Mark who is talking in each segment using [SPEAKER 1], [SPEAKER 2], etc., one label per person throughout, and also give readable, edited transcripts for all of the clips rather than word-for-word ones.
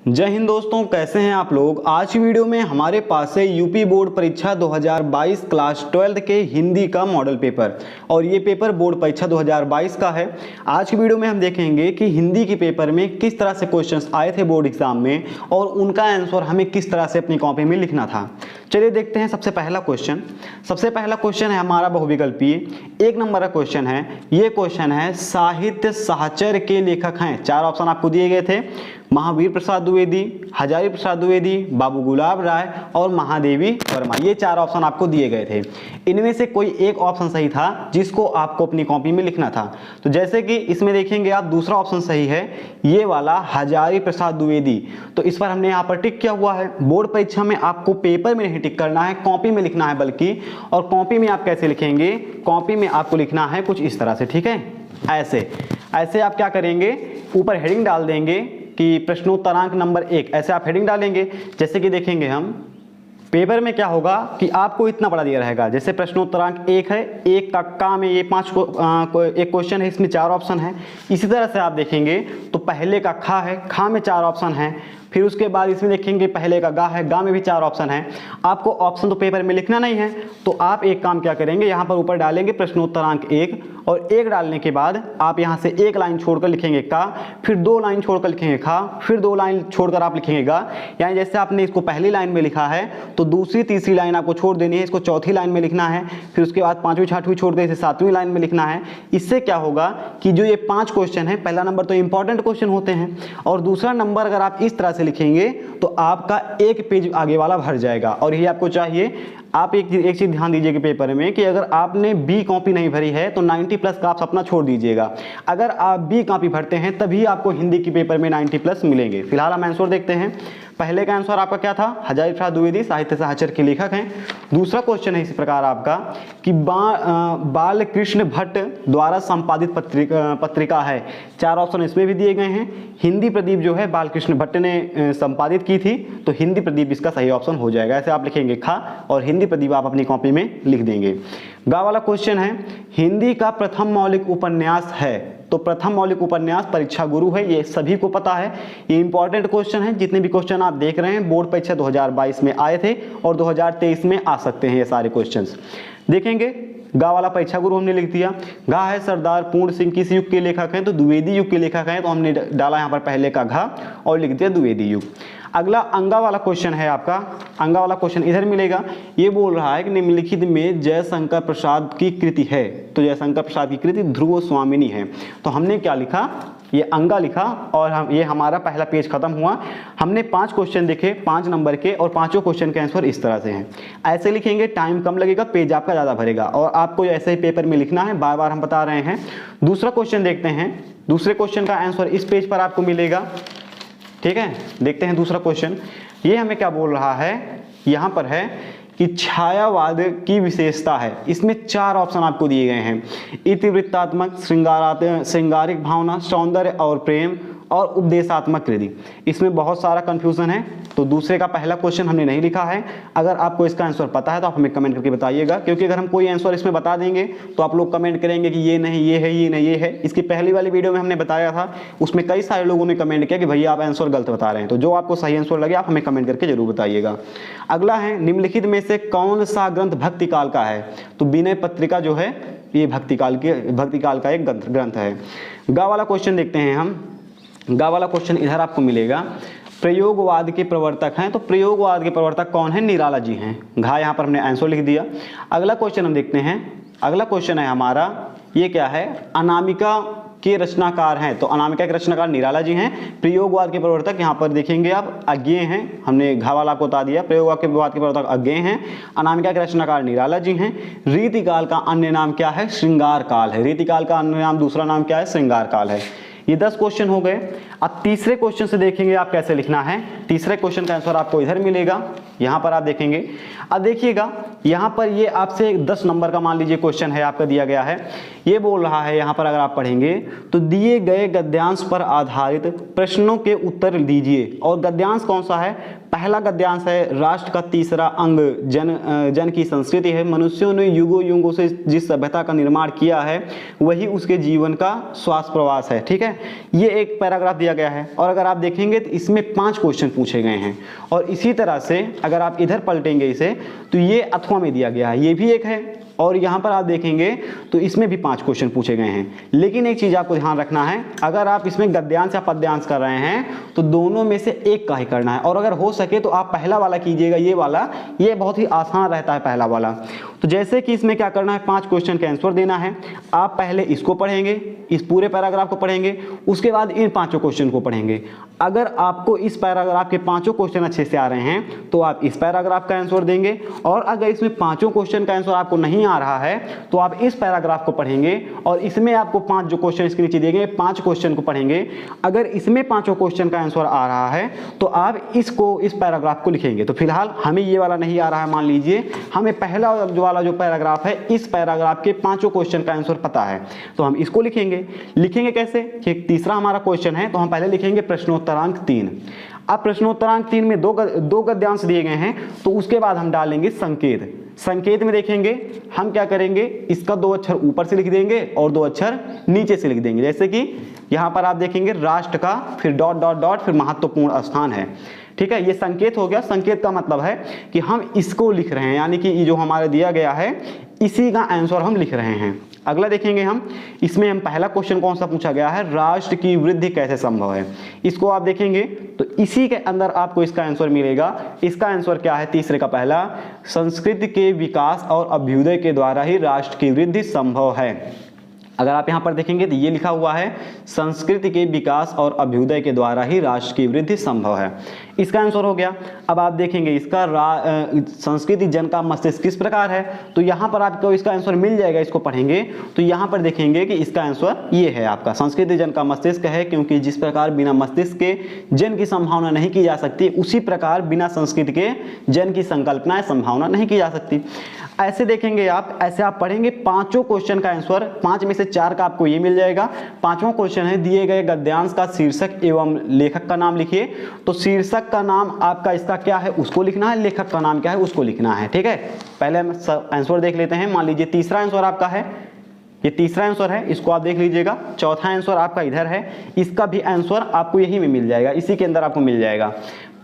[SPEAKER 1] जय हिंद दोस्तों, कैसे हैं आप लोग। आज की वीडियो में हमारे पास है यूपी बोर्ड परीक्षा 2022 क्लास 12 के हिंदी का मॉडल पेपर और ये पेपर बोर्ड परीक्षा 2022 का है। आज की वीडियो में हम देखेंगे कि हिंदी के पेपर में किस तरह से क्वेश्चंस आए थे बोर्ड एग्जाम में और उनका आंसर हमें किस तरह से अपनी कॉपी में लिखना था। चलिए देखते हैं। सबसे पहला क्वेश्चन है हमारा बहुविकल्पीय। 1 नंबर का क्वेश्चन है। ये क्वेश्चन है साहित्य साहचर्य के लेखक हैं। 4 ऑप्शन आपको दिए गए थे, महावीर प्रसाद द्विवेदी, हजारी प्रसाद द्विवेदी, बाबू गुलाब राय और महादेवी वर्मा। ये 4 ऑप्शन आपको दिए गए थे। इनमें से कोई एक ऑप्शन सही था जिसको आपको अपनी कॉपी में लिखना था। तो जैसे कि इसमें देखेंगे आप, दूसरा ऑप्शन सही है, ये वाला हजारी प्रसाद द्विवेदी। तो इस पर हमने यहाँ पर टिक किया हुआ है। बोर्ड परीक्षा में आपको पेपर में नहीं टिक करना है, कॉपी में लिखना है बल्कि। और कॉपी में आप कैसे लिखेंगे? कॉपी में आपको लिखना है कुछ इस तरह से, ठीक है। ऐसे आप क्या करेंगे, ऊपर हेडिंग डाल देंगे कि प्रश्नोत्तरांक नंबर 1, ऐसे आप हेडिंग डालेंगे। जैसे कि देखेंगे हम पेपर में क्या होगा कि आपको इतना बड़ा दिया रहेगा। जैसे प्रश्नोत्तरांक 1 है, 1 का में ये 5 एक क्वेश्चन है, इसमें 4 ऑप्शन है। इसी तरह से आप देखेंगे तो पहले का खा है, खा में 4 ऑप्शन है। फिर उसके बाद इसमें देखेंगे पहले का गा है, गा में भी 4 ऑप्शन है। आपको ऑप्शन तो पेपर में लिखना नहीं है, तो आप एक काम क्या करेंगे, यहाँ पर ऊपर डालेंगे प्रश्नोत्तरांक 1 और 1 डालने के बाद आप यहाँ से 1 लाइन छोड़कर लिखेंगे का, फिर 2 लाइन छोड़कर लिखेंगे खा, फिर 2 लाइन छोड़कर आप लिखेंगे गा। यानी जैसे आपने इसको पहली लाइन में लिखा है तो दूसरी तीसरी लाइन आपको छोड़ देनी है, इसको चौथी लाइन में लिखना है। फिर उसके बाद 5वीं 6वीं छोड़ के इसे 7वीं लाइन में लिखना है। इससे क्या होगा कि जो ये 5 क्वेश्चन है, पहला नंबर तो इंपॉर्टेंट क्वेश्चन होते हैं और दूसरा नंबर अगर आप इस तरह से लिखेंगे तो आपका 1 पेज आगे वाला भर जाएगा। और ये आपको चाहिए। आप एक चीज ध्यान दीजिएगा पेपर में कि अगर आपने बी कॉपी नहीं भरी है तो 90 प्लस का आप सपना छोड़ दीजिएगा। अगर आप बी कॉपी भरते हैं तभी आपको हिंदी की पेपर में 90 प्लस मिलेंगे। फिलहाल हम आंसर देखते हैं। पहले का आंसर आपका क्या था? हजारी प्रसाद द्विवेदी साहित्य साहचर्य के लेखक हैं। दूसरा क्वेश्चन है इसी प्रकार आपका कि बालकृष्ण भट्ट द्वारा संपादित पत्रिका है। 4 ऑप्शन इसमें भी दिए गए हैं। हिंदी प्रदीप जो है बालकृष्ण भट्ट ने संपादित की थी, तो हिंदी प्रदीप इसका सही ऑप्शन हो जाएगा। ऐसे आप लिखेंगे खा और हिंदी प्रदीप आप अपनी कॉपी में लिख देंगे। गा वाला क्वेश्चन है, हिंदी का प्रथम मौलिक उपन्यास है। तो प्रथम मौलिक उपन्यास परीक्षा गुरु है, ये सभी को पता है। ये इंपॉर्टेंट क्वेश्चन है। जितने भी क्वेश्चन आप देख रहे हैं बोर्ड परीक्षा 2022 में आए थे और 2023 में आ सकते हैं ये सारे क्वेश्चंस। देखेंगे गा वाला परीक्षा गुरु हमने लिख दिया। गा है सरदार पूर्ण सिंह, किस युग के लेखक हैं? तो द्विवेदी युग के लेखक हैं, तो हमने डाला यहाँ पर पहले का घा और लिख दिया द्विवेदी युग। अगला अंगा वाला क्वेश्चन है आपका। अंगा वाला क्वेश्चन इधर मिलेगा। ये बोल रहा है कि निम्नलिखित में जयशंकर प्रसाद की कृति है। तो जयशंकर प्रसाद की कृति ध्रुव स्वामिनी है। तो हमने क्या लिखा? ये अंगा लिखा और ये हमारा पहला पेज खत्म हुआ। हमने 5 क्वेश्चन देखे, 5 नंबर के, और 5 क्वेश्चन के आंसर इस तरह से हैं। ऐसे लिखेंगे, टाइम कम लगेगा, पेज आपका ज़्यादा भरेगा और आपको ऐसे ही पेपर में लिखना है। बार बार हम बता रहे हैं। दूसरा क्वेश्चन देखते हैं। दूसरे क्वेश्चन का आंसर इस पेज पर आपको मिलेगा, ठीक है। देखते हैं दूसरा क्वेश्चन। ये हमें क्या बोल रहा है? यहाँ पर है कि छायावाद की विशेषता है। इसमें 4 ऑप्शन आपको दिए गए हैं। इतिवृत्तात्मक, श्रृंगारिक भावना, सौंदर्य और प्रेम और उपदेशात्मक कृति। इसमें बहुत सारा कंफ्यूजन है, तो दूसरे का पहला क्वेश्चन हमने नहीं लिखा है। अगर आपको इसका आंसर पता है तो आप हमें कमेंट करके बताइएगा, क्योंकि अगर हम कोई आंसर इसमें बता देंगे तो आप लोग कमेंट करेंगे कि ये नहीं, ये है, ये नहीं, ये है। इसकी पहली वाली वीडियो में हमने बताया था, उसमें कई सारे लोगों ने कमेंट किया कि भैया आप आंसर गलत बता रहे हैं। तो जो आपको सही आंसर लगे आप हमें कमेंट करके जरूर बताइएगा। अगला है, निम्नलिखित में से कौन सा ग्रंथ भक्ति काल का है? तो विनय पत्रिका जो है ये भक्ति काल का एक ग्रंथ है। गा वाला क्वेश्चन देखते हैं हम। गा वाला क्वेश्चन इधर आपको मिलेगा। प्रयोगवाद के प्रवर्तक हैं। तो प्रयोगवाद के प्रवर्तक कौन है? निराला जी हैं। घा यहाँ पर हमने आंसर लिख दिया। अगला क्वेश्चन हम देखते हैं। अगला क्वेश्चन है हमारा, ये क्या है? अनामिका के रचनाकार हैं। तो अनामिका के रचनाकार निराला जी हैं। प्रयोगवाद के प्रवर्तक यहाँ पर देखेंगे आप अज्ञेय हैं। हमने घा वाला आपको बता दिया। प्रयोगवाद के प्रवर्तक अज्ञेय हैं। अनामिका के रचनाकार निराला जी हैं। रीतिकाल का अन्य नाम क्या है? श्रृंगार काल है। रीतिकाल का अन्य नाम, दूसरा नाम क्या है? श्रृंगार काल है। ये 10 क्वेश्चन हो गए। अब तीसरे क्वेश्चन से देखेंगे आप कैसे लिखना है। तीसरे क्वेश्चन का आंसर आपको इधर मिलेगा, यहाँ पर आप देखेंगे। अब देखिएगा यहाँ पर ये आपसे 10 नंबर का मान लीजिए क्वेश्चन है आपका दिया गया है। ये बोल रहा है यहाँ पर अगर आप पढ़ेंगे तो दिए गए गद्यांश पर आधारित प्रश्नों के उत्तर दीजिए। और गद्यांश कौन सा है? पहला गद्यांश है राष्ट्र का तीसरा अंग जन की संस्कृति है। मनुष्यों ने युगों युगों से जिस सभ्यता का निर्माण किया है वही उसके जीवन का श्वास प्रवास है। ठीक है, ये एक पैराग्राफ दिया गया है और अगर आप देखेंगे तो इसमें 5 क्वेश्चन पूछे गए हैं। और इसी तरह से अगर आप इधर पलटेंगे इसे तो ये अथवा में दिया गया है, ये भी एक है और यहाँ पर आप देखेंगे तो इसमें भी 5 क्वेश्चन पूछे गए हैं। लेकिन एक चीज़ आपको ध्यान रखना है, अगर आप इसमें गद्यांश या पद्यांश कर रहे हैं तो दोनों में से एक का ही करना है और अगर हो सके तो आप पहला वाला कीजिएगा, ये वाला, ये बहुत ही आसान रहता है पहला वाला। तो जैसे कि इसमें क्या करना है, 5 क्वेश्चन का आंसर देना है। आप पहले इसको पढ़ेंगे, इस पूरे पैराग्राफ को पढ़ेंगे, उसके बाद इन 5 क्वेश्चन को पढ़ेंगे। अगर आपको इस पैराग्राफ के 5 क्वेश्चन अच्छे से आ रहे हैं तो आप इस पैराग्राफ का आंसर देंगे और अगर इसमें 5 क्वेश्चन का आंसर आपको नहीं आ रहा है तो आप इस पैराग्राफ को पढ़ेंगे और इसमें आपको 5 जो क्वेश्चन इसके नीचे दिए गए 5 क्वेश्चन को पढ़ेंगे। अगर इसमें 5 क्वेश्चन का आंसर आ रहा है तो आप इसको, इस पैराग्राफ को लिखेंगे। तो फिलहाल हमें ये वाला नहीं आ रहा है, मान लीजिए हमें पहला वाला जो पैराग्राफ है इस पैराग्राफ के 5 क्वेश्चन का आंसर पता है तो हम इसको लिखेंगे। लिखेंगे कैसे? कि तीसरा हमारा क्वेश्चन है तो हम पहले लिखेंगे प्रश्नोत्तरांक 3। अब प्रश्नोत्तरांक 3 में दो गद्यांश दिए गए हैं तो उसके बाद हम डालेंगे संकेत। संकेत में देखेंगे हम क्या करेंगे, इसका 2 अक्षर ऊपर से लिख देंगे और 2 अक्षर नीचे से लिख देंगे। जैसे कि यहाँ पर आप देखेंगे राष्ट्र का, फिर डॉट डॉट डॉट, फिर महत्वपूर्ण स्थान है। ठीक है, ये संकेत हो गया। संकेत का मतलब है कि हम इसको लिख रहे हैं, यानी कि ये जो हमारा दिया गया है इसी का आंसर हम लिख रहे हैं। अगला देखेंगे हम, इसमें हम पहला क्वेश्चन कौन सा पूछा गया है, राष्ट्र की वृद्धि कैसे संभव है। इसको आप देखेंगे तो इसी के अंदर आपको इसका आंसर मिलेगा। इसका आंसर क्या है, तीसरे का पहला, संस्कृति के विकास और अभ्युदय के द्वारा ही राष्ट्र की वृद्धि संभव है। अगर आप यहाँ पर देखेंगे तो ये लिखा हुआ है संस्कृति के विकास और अभ्युदय के द्वारा ही राष्ट्र की वृद्धि संभव है। इसका आंसर हो गया। अब आप देखेंगे इसका संस्कृति जन का मस्तिष्क किस प्रकार है, तो यहाँ पर आपको इसका आंसर मिल जाएगा। इसको पढ़ेंगे तो यहाँ पर देखेंगे कि इसका आंसर ये है आपका, संस्कृति जन का मस्तिष्क है, क्योंकि जिस प्रकार बिना मस्तिष्क के जन की संभावना नहीं की जा सकती उसी प्रकार बिना संस्कृति के जन की संकल्पना संभावना नहीं की जा सकती। ऐसे देखेंगे आप, ऐसे आप पढ़ेंगे 5 क्वेश्चन का आंसर, 5 में से 4 का आपको ये मिल जाएगा। 5वां क्वेश्चन है दिए गए गद्यांश का शीर्षक एवं लेखक का नाम लिखिए। तो शीर्षक का नाम आपका इसका क्या है उसको लिखना है, लेखक का नाम क्या है उसको लिखना है। ठीक है, पहले हम आंसर देख लेते हैं। मान लीजिए तीसरा आंसर आपका है, ये तीसरा आंसर है, इसको आप देख लीजिएगा। चौथा आंसर आपका इधर है, इसका भी आंसर आपको यही में मिल जाएगा, इसी के अंदर आपको मिल जाएगा।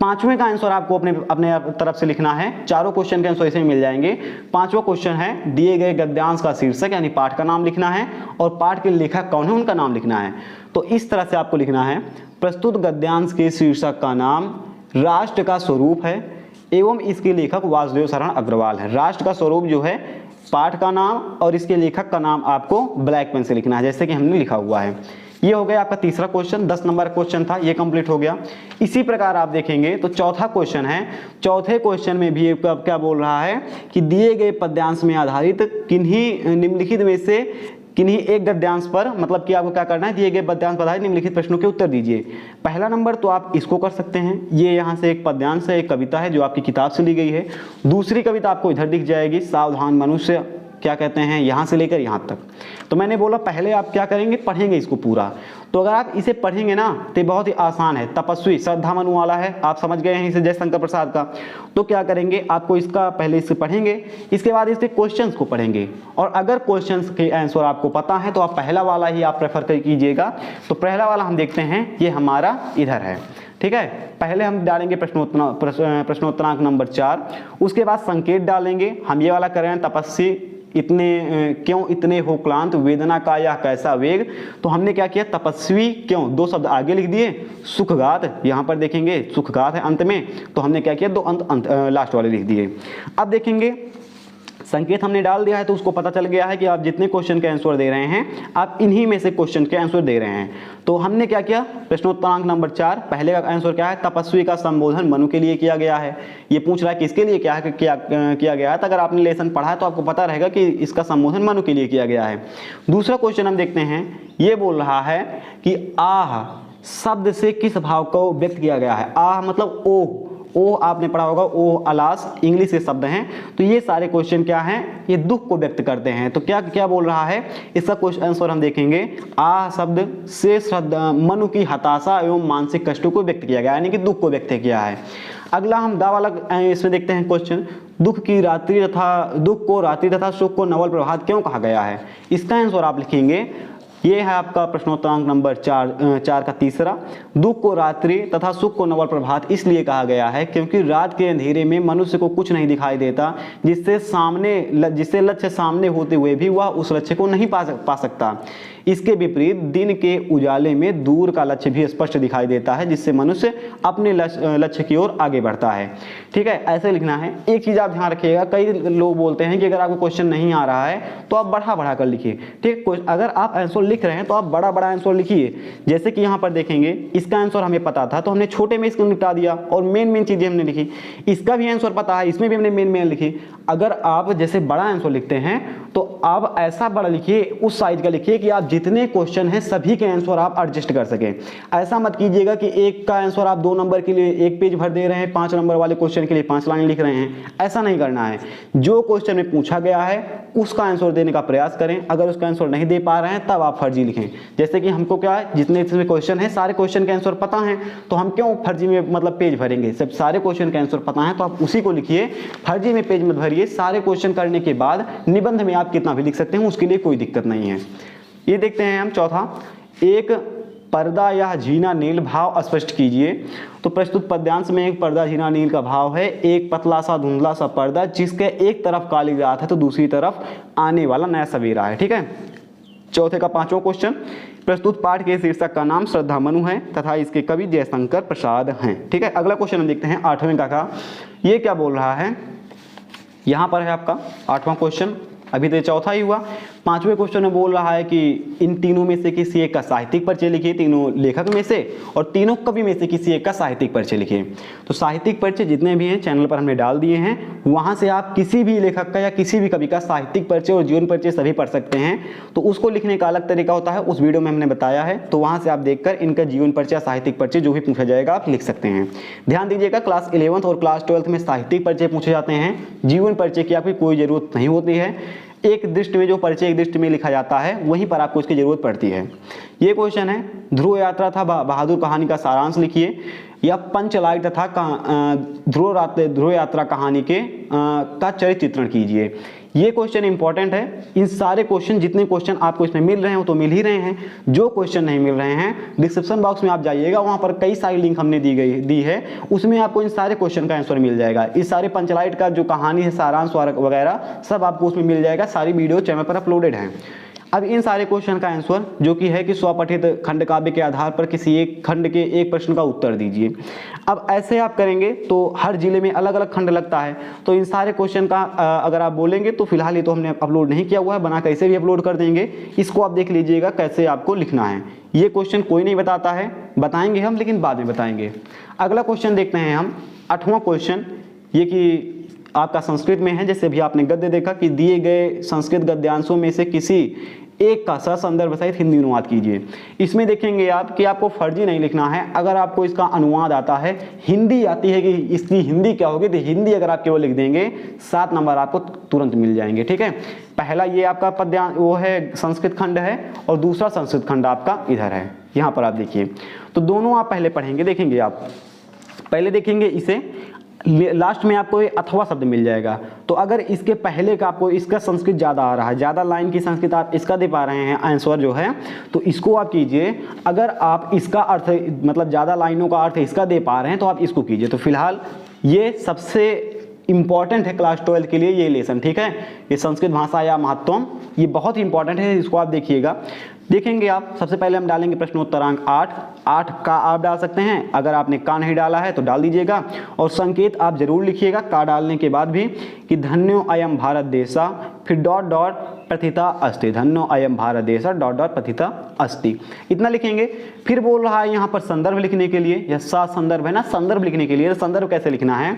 [SPEAKER 1] 5वें का आंसर आपको अपने तरफ से लिखना है। चारों क्वेश्चन के आंसर इसे मिल जाएंगे। 5वां क्वेश्चन है दिए गए गद्यांश का शीर्षक यानी पाठ का नाम लिखना है और पाठ के लेखक कौन है उनका नाम लिखना है। तो इस तरह से आपको लिखना है, प्रस्तुत गद्यांश के शीर्षक का नाम राष्ट्र का स्वरूप है एवं इसके लेखक वासुदेव शरण अग्रवाल है। राष्ट्र का स्वरूप जो है पाठ का नाम और इसके लेखक का नाम आपको ब्लैक पेन से लिखना है, जैसे कि हमने लिखा हुआ है। ये हो गया आपका तीसरा क्वेश्चन, 10 नंबर क्वेश्चन था, ये कंप्लीट हो गया। इसी प्रकार आप देखेंगे तो चौथा क्वेश्चन है। चौथे क्वेश्चन में भी क्या बोल रहा है कि दिए गए पद्यांश में आधारित किन्हीं निम्नलिखित में से किन्हीं एक गद्यांश पर, मतलब कि आपको क्या करना है, दिए गए पद्यांश पर आधारित निम्नलिखित प्रश्नों के उत्तर दीजिए। पहला नंबर तो आप इसको कर सकते हैं, ये यहाँ से एक पद्यांश है, एक कविता है जो आपकी किताब से ली गई है। दूसरी कविता आपको इधर दिख जाएगी, सावधान मनुष्य क्या कहते हैं, यहाँ से लेकर यहाँ तक। तो मैंने बोला पहले आप क्या करेंगे, पढ़ेंगे इसको पूरा। तो अगर आप इसे पढ़ेंगे ना तो बहुत ही आसान है। तपस्वी श्रद्धा मनु वाला है, आप समझ गए हैं इसे, जयशंकर प्रसाद का। तो क्या करेंगे, आपको इसका पहले इसे पढ़ेंगे, इसके बाद इसके क्वेश्चंस को पढ़ेंगे और अगर क्वेश्चंस के आंसर आपको पता है तो आप पहला वाला ही आप प्रेफर कीजिएगा। तो पहला वाला हम देखते हैं, ये हमारा इधर है। ठीक है, पहले हम डालेंगे प्रश्नोत्तरांक नंबर 4, उसके बाद संकेत डालेंगे। हम ये वाला कर रहे हैं, तपस्वी क्यों इतने हो क्लांत, वेदना का यह कैसा वेग। तो हमने क्या किया, तपस्वी क्यों 2 शब्द आगे लिख दिए, सुखगात यहाँ पर देखेंगे सुखगात है अंत में, तो हमने क्या किया 2 लास्ट वाले लिख दिए। अब देखेंगे संकेत हमने डाल दिया है तो उसको पता चल गया है कि आप जितने क्वेश्चन के आंसर दे रहे हैं आप इन्हीं में से क्वेश्चन के आंसर दे रहे हैं। तो हमने क्या किया, प्रश्नोत्तरांक नंबर 4 पहले का आंसर क्या है, तपस्वी का संबोधन मनु के लिए किया गया है। ये पूछ रहा है किसके लिए किया गया है, तो अगर आपने लेसन पढ़ा है तो आपको पता रहेगा कि इसका संबोधन मनु के लिए किया गया है। दूसरा क्वेश्चन हम देखते हैं, ये बोल रहा है कि आह शब्द से किस भाव को व्यक्त किया गया है। आह मतलब ओह, ओ आपने पढ़ा होगा, ओ अलास इंग्लिश के शब्द हैं। तो ये सारे क्वेश्चन क्या हैं, ये दुख को व्यक्त करते हैं। तो क्या क्या बोल रहा है, इसका क्वेश्चन आंसर हम देखेंगे। आ शब्द से श्रद्धा मनु की हताशा एवं मानसिक कष्टों को व्यक्त किया गया, यानी कि दुख को व्यक्त किया है। अगला हम दा वाला इसमें देखते हैं क्वेश्चन, दुख को रात्रि तथा सुख को नवल प्रभात क्यों कहा गया है। इसका आंसर आप लिखेंगे, ये है आपका प्रश्नोत्तरांक नंबर 4 का तीसरा। दुख को रात्रि तथा सुख को नवल प्रभात इसलिए कहा गया है क्योंकि रात के अंधेरे में मनुष्य को कुछ नहीं दिखाई देता, जिससे लक्ष्य सामने होते हुए भी वह उस लक्ष्य को नहीं पा सकता। इसके विपरीत दिन के उजाले में दूर का लक्ष्य भी स्पष्ट दिखाई देता है, जिससे मनुष्य अपने लक्ष्य की ओर आगे बढ़ता है। ठीक है, ऐसे लिखना है। एक चीज आप ध्यान रखिएगा, कई लोग बोलते हैं कि अगर आपको क्वेश्चन नहीं आ रहा है तो आप बढ़ा कर लिखिए। ठीक, अगर आप आंसर लिख रहे हैं तो आप बड़ा आंसर लिखिए। जैसे कि यहाँ पर देखेंगे, इसका आंसर हमें पता था तो हमने छोटे में इसको निपटा दिया और मेन चीजें हमने लिखी। इसका भी आंसर पता है, इसमें भी हमने मेन लिखी। अगर आप जैसे बड़ा आंसर लिखते हैं तो आप ऐसा बड़ा लिखिए, उस साइज का लिखिए कि आप जितने क्वेश्चन हैं सभी के आंसर आप एडजस्ट कर सकें। ऐसा मत कीजिएगा कि एक का आंसर आप 2 नंबर के लिए 1 पेज भर दे रहे हैं, 5 नंबर वाले क्वेश्चन के लिए 5 लाइन लिख रहे हैं। ऐसा नहीं करना है। जो क्वेश्चन में पूछा गया है उसका आंसर देने का प्रयास करें। अगर उसका आंसर नहीं दे पा रहे हैं तब आप फर्जी लिखें। जैसे कि हमको क्या है, जितने इसमें क्वेश्चन है सारे क्वेश्चन के आंसर पता है, तो हम क्यों फर्जी में मतलब पेज भरेंगे। सब सारे क्वेश्चन के आंसर पता है तो आप उसी को लिखिए, फर्जी में पेज मत भरिए। सारे क्वेश्चन करने के बाद निबंध में आप कितना भी लिख सकते हैं, उसके लिए कोई दिक्कत नहीं है। ये देखते हैं हम चौथा, एक पर्दा या झीना नील भाव स्पष्ट कीजिए। तो प्रस्तुत पद्यांश में एक पर्दा झीना नील का भाव है, एक पतला सा धुंधला सा पर्दा जिसके एक तरफ काली रात है तो दूसरी तरफ आने वाला नया सवेरा है। ठीक है, चौथे का 5वां क्वेश्चन, प्रस्तुत पाठ के शीर्षक का नाम श्रद्धा मनु है तथा इसके कवि जयशंकर प्रसाद हैं। ठीक है, अगला क्वेश्चन हम देखते हैं 8वें का। ये क्या बोल रहा है, यहाँ पर है आपका 8वां क्वेश्चन। अभी तो चौथा ही हुआ। 5वें क्वेश्चन में बोल रहा है कि इन तीनों में से किसी एक का साहित्यिक परिचय लिखिए, तीनों लेखक में से, और तीनों कवि में से किसी एक का साहित्यिक परिचय लिखिए। तो साहित्यिक परिचय जितने भी हैं चैनल पर हमने डाल दिए हैं, वहाँ से आप किसी भी लेखक का या किसी भी कवि का साहित्यिक परिचय और जीवन परिचय सभी पढ़ सकते हैं। तो उसको लिखने का अलग तरीका होता है, उस वीडियो में हमने बताया है। तो वहाँ से आप देखकर इनका जीवन परिचय, साहित्यिक परिचय जो भी पूछा जाएगा आप लिख सकते हैं। ध्यान दीजिएगा, क्लास 11th और क्लास 12th में साहित्यिक परिचय पूछे जाते हैं, जीवन परिचय की आपकी कोई जरूरत नहीं होती है। एक दृष्टि में जो परिचय एक दृष्टि में लिखा जाता है वहीं पर आपको इसकी जरूरत पड़ती है। ये क्वेश्चन है, ध्रुव यात्रा था बहादुर कहानी का सारांश लिखिए, या पंचलाइट तथा ध्रुव यात्रा कहानी के का चरित्र चित्रण कीजिए। ये क्वेश्चन इंपॉर्टेंट है। इन सारे क्वेश्चन, जितने क्वेश्चन आपको इसमें मिल रहे हैं वो तो मिल ही रहे हैं। जो क्वेश्चन नहीं मिल रहे हैं, डिस्क्रिप्शन बॉक्स में आप जाइएगा, वहाँ पर कई सारी लिंक हमने दी है, उसमें आपको इन सारे क्वेश्चन का आंसर मिल जाएगा। इस सारे पंचलाइट का जो कहानी है, सारांश वगैरह सब आपको उसमें मिल जाएगा। सारी वीडियो चैनल पर अपलोडेड है। अब इन सारे क्वेश्चन का आंसर जो कि है कि स्वपठित खंड काव्य के आधार पर किसी एक खंड के एक प्रश्न का उत्तर दीजिए। अब ऐसे आप करेंगे तो हर जिले में अलग अलग खंड लगता है। तो इन सारे क्वेश्चन का अगर आप बोलेंगे तो फिलहाल ये तो हमने अपलोड नहीं किया हुआ है, बना कैसे भी अपलोड कर देंगे। इसको आप देख लीजिएगा कैसे आपको लिखना है। ये क्वेश्चन कोई नहीं बताता है, बताएंगे हम लेकिन बाद में बताएंगे। अगला क्वेश्चन देखते हैं हम, 8वां क्वेश्चन, ये कि आपका संस्कृत में है। जैसे भी आपने गद्य देखा कि दिए गए संस्कृत गद्यांशों में से किसी एक का संदर्भ सहित हिंदी अनुवाद कीजिए। इसमें देखेंगे आप कि आपको फर्जी नहीं लिखना है। अगर आपको इसका अनुवाद आता है, हिंदी आती है कि इसकी हिंदी क्या होगी, तो हिंदी अगर आप केवल लिख देंगे 7 नंबर आपको तुरंत मिल जाएंगे। ठीक है, पहला ये आपका पद्यांश वो है संस्कृत खंड है, और दूसरा संस्कृत खंड आपका इधर है, यहाँ पर आप देखिए। तो दोनों आप पहले पढ़ेंगे, देखेंगे आप पहले देखेंगे इसे, लास्ट में आपको अथवा शब्द मिल जाएगा। तो अगर इसके पहले का आपको इसका संस्कृत ज़्यादा आ रहा है, ज़्यादा लाइन की संस्कृत आप इसका दे पा रहे हैं आंसर जो है, तो इसको आप कीजिए। अगर आप इसका अर्थ मतलब ज़्यादा लाइनों का अर्थ इसका दे पा रहे हैं तो आप इसको कीजिए। तो फिलहाल ये सबसे इंपॉर्टेंट है क्लास 12 के लिए ये लेसन। ठीक है, ये संस्कृत भाषा या महत्वम, ये बहुत ही इंपॉर्टेंट है, इसको आप देखिएगा। देखेंगे आप, सबसे पहले हम डालेंगे प्रश्नोत्तरांक 8 का आप डाल सकते हैं। अगर आपने का नहीं डाला है तो डाल दीजिएगा, और संकेत आप जरूर लिखिएगा का डालने के बाद भी कि धन्यो अयम भारत देशा, फिर डॉट डॉट प्रथिता अस्ति, धन्यो अयम भारत देशा डॉट डॉट प्रथिता अस्ति, इतना लिखेंगे। फिर बोल रहा है यहाँ पर संदर्भ लिखने के लिए, यह संदर्भ है ना, संदर्भ लिखने के लिए संदर्भ कैसे लिखना है।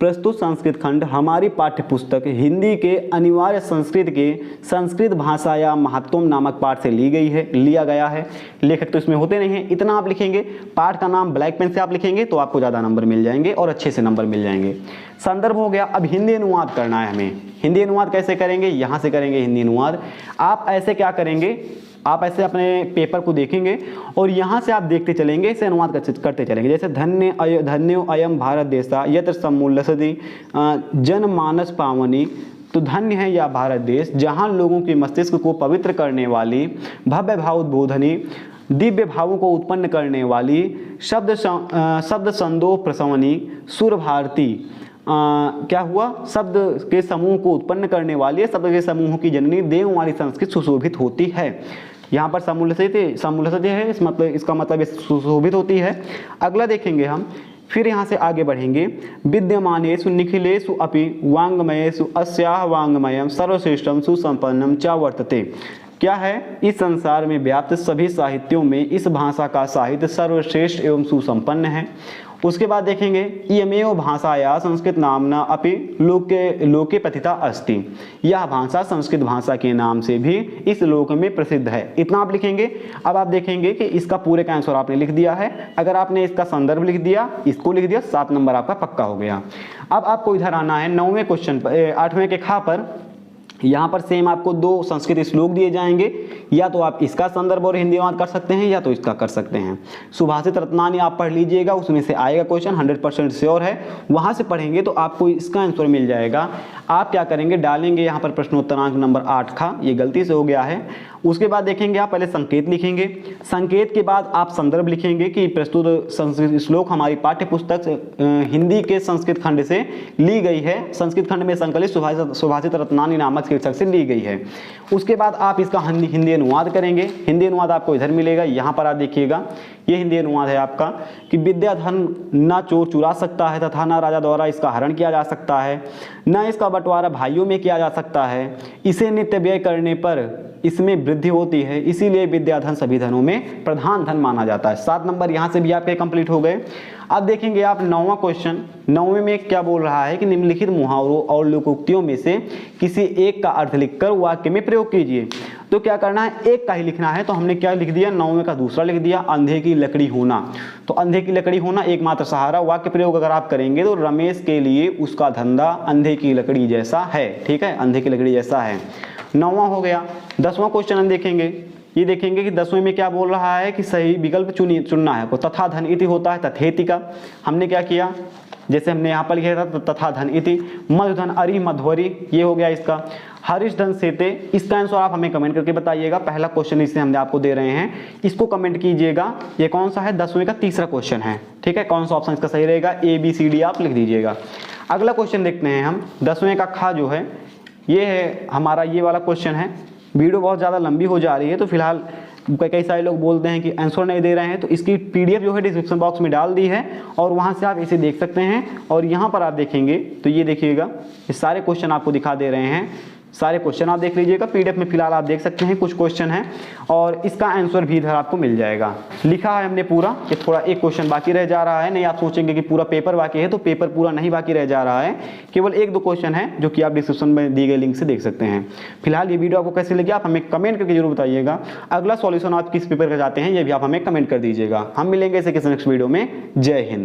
[SPEAKER 1] प्रस्तुत संस्कृत खंड हमारी पाठ्य पुस्तक हिंदी के अनिवार्य संस्कृत भाषा या महत्वम नामक पाठ से लिया गया है। लेखक तो इसमें होते नहीं है, इतना आप लिखेंगे, पाठ का नाम ब्लैक पेन से आप लिखेंगे तो आपको ज़्यादा नंबर मिल जाएंगे और अच्छे से नंबर मिल जाएंगे। संदर्भ हो गया। अब हिंदी अनुवाद करना है हमें। हिंदी अनुवाद कैसे करेंगे, यहाँ से करेंगे हिंदी अनुवाद। आप ऐसे क्या करेंगे, आप ऐसे अपने पेपर को देखेंगे और यहाँ से आप देखते चलेंगे, इसे अनुवाद करते चलेंगे। जैसे धन्यो अयम भारत देशा यत्र सम्मूलसति जनमानस पावनी, तो धन्य है यह भारत देश जहाँ लोगों के मस्तिष्क को पवित्र करने वाली, भव्य भाव उद्बोधनी, दिव्य भावों को उत्पन्न करने वाली, शब्द संदोह प्रसवनी, सुर भारती क्या हुआ, शब्द के समूह को उत्पन्न करने वाली है, शब्द के समूह की जननी देव वाली संस्कृत सुशोभित होती है। यहाँ पर सम्मूलसति है, इसका मतलब सुशोभित होती है। अगला देखेंगे हम, फिर यहाँ से आगे बढ़ेंगे। विद्यमानेषु निखिलेषु अपि वाङ्मयेषु अस्याः वाङ्मयं सर्वश्रेष्ठं सुसंपन्नं च वर्तते। क्या है, इस संसार में व्याप्त सभी साहित्यों में इस भाषा का साहित्य सर्वश्रेष्ठ एवं सुसंपन्न है। उसके बाद देखेंगे, इयमेव भाषाया संस्कृत नामना अपि लोके प्रथिता अस्ति। यह भाषा संस्कृत भाषा के नाम से भी इस लोक में प्रसिद्ध है। इतना आप लिखेंगे। अब आप देखेंगे कि इसका पूरे का आंसर आपने लिख दिया है। अगर आपने इसका संदर्भ लिख दिया, इसको लिख दिया, 7 नंबर आपका पक्का हो गया। अब आपको इधर आना है 9वें क्वेश्चन पर, 8वें के खा पर। यहाँ पर सेम आपको 2 संस्कृत श्लोक दिए जाएंगे, या तो आप इसका संदर्भ और हिंदी अनुवाद कर सकते हैं या तो इसका कर सकते हैं। सुभाषित रत्नानी आप पढ़ लीजिएगा, उसमें से आएगा क्वेश्चन, 100% श्योर है। वहाँ से पढ़ेंगे तो आपको इसका आंसर मिल जाएगा। आप क्या करेंगे, डालेंगे यहाँ पर प्रश्नोत्तरांक नंबर 8 का, ये गलती से हो गया है। उसके बाद देखेंगे, आप पहले संकेत लिखेंगे, संकेत के बाद आप संदर्भ लिखेंगे कि प्रस्तुत संस्कृत श्लोक हमारी पाठ्य पुस्तक हिंदी के संस्कृत खंड से ली गई है, संस्कृत खंड में संकलित सुभाषित रत्नानी नामक शीर्षक से ली गई है। उसके बाद आप इसका हिंदी अनुवाद करेंगे। हिंदी अनुवाद आपको इधर मिलेगा, यहाँ पर आप देखिएगा, ये हिंदी अनुवाद है आपका कि विद्या धन न चोर चुरा सकता है तथा न राजा द्वारा इसका हरण किया जा सकता है, न इसका बंटवारा भाइयों में किया जा सकता है, इसे नित्य व्यय करने पर इसमें वृद्धि होती है, इसीलिए विद्याधन सभी धनों में प्रधान धन माना जाता है। 7 नंबर यहाँ से भी आपके कंप्लीट हो गए। अब देखेंगे आप 9वां क्वेश्चन। 9वें में क्या बोल रहा है कि निम्नलिखित मुहावरों और लोकोक्तियों में से किसी एक का अर्थ लिखकर वाक्य में प्रयोग कीजिए। तो क्या करना है, एक का ही लिखना है। तो हमने क्या लिख दिया, 9वें का दूसरा लिख दिया, अंधे की लकड़ी होना। तो अंधे की लकड़ी होना एकमात्र सहारा, वाक्य प्रयोग अगर आप करेंगे तो रमेश के लिए उसका धंधा अंधे की लकड़ी जैसा है। ठीक है, अंधे की लकड़ी जैसा है। 9वां हो गया। 10वां क्वेश्चन हम देखेंगे। ये देखेंगे कि 10वें में क्या बोल रहा है कि सही विकल्प चुनना है। तथा धन इति होता है तथेति का, हमने क्या किया, जैसे हमने यहाँ पर लिखा था तथा धन इति। मधुधन अरि मध्वरी, ये हो गया इसका। हरीश धन सेते, इसका आंसर आप हमें कमेंट करके बताइएगा। पहला क्वेश्चन इससे हमने आपको दे रहे हैं, इसको कमेंट कीजिएगा। ये कौन सा है, 10वें का तीसरा क्वेश्चन है। ठीक है, कौन सा ऑप्शन इसका सही रहेगा, ABCD आप लिख दीजिएगा। अगला क्वेश्चन देखते हैं हम। 10वें का खा जो है, ये है हमारा ये वाला क्वेश्चन है। वीडियो बहुत ज़्यादा लंबी हो जा रही है तो फिलहाल कई सारे लोग बोलते हैं कि आंसर नहीं दे रहे हैं, तो इसकी PDF जो है डिस्क्रिप्शन बॉक्स में डाल दी है और वहां से आप इसे देख सकते हैं। और यहाँ पर आप देखेंगे तो ये देखिएगा, ये सारे क्वेश्चन आपको दिखा दे रहे हैं। सारे क्वेश्चन आप देख लीजिएगा। PDF में फिलहाल आप देख सकते हैं कुछ क्वेश्चन हैं और इसका आंसर भी इधर आपको मिल जाएगा। लिखा है हमने पूरा, कि थोड़ा एक क्वेश्चन बाकी रह जा रहा है। नहीं आप सोचेंगे कि पूरा पेपर बाकी है, तो पेपर पूरा नहीं बाकी रह जा रहा है, केवल 1-2 क्वेश्चन है जो कि आप डिस्क्रिप्शन में दी गई लिंक से देख सकते हैं। फिलहाल ये वीडियो आपको कैसे लगी आप हमें कमेंट करके जरूर बताइएगा। अगला सॉल्यूशन आप किस पेपर का चाहते हैं ये भी आप हमें कमेंट कर दीजिएगा। हम मिलेंगे इसे किसी नेक्स्ट वीडियो में। जय हिंद।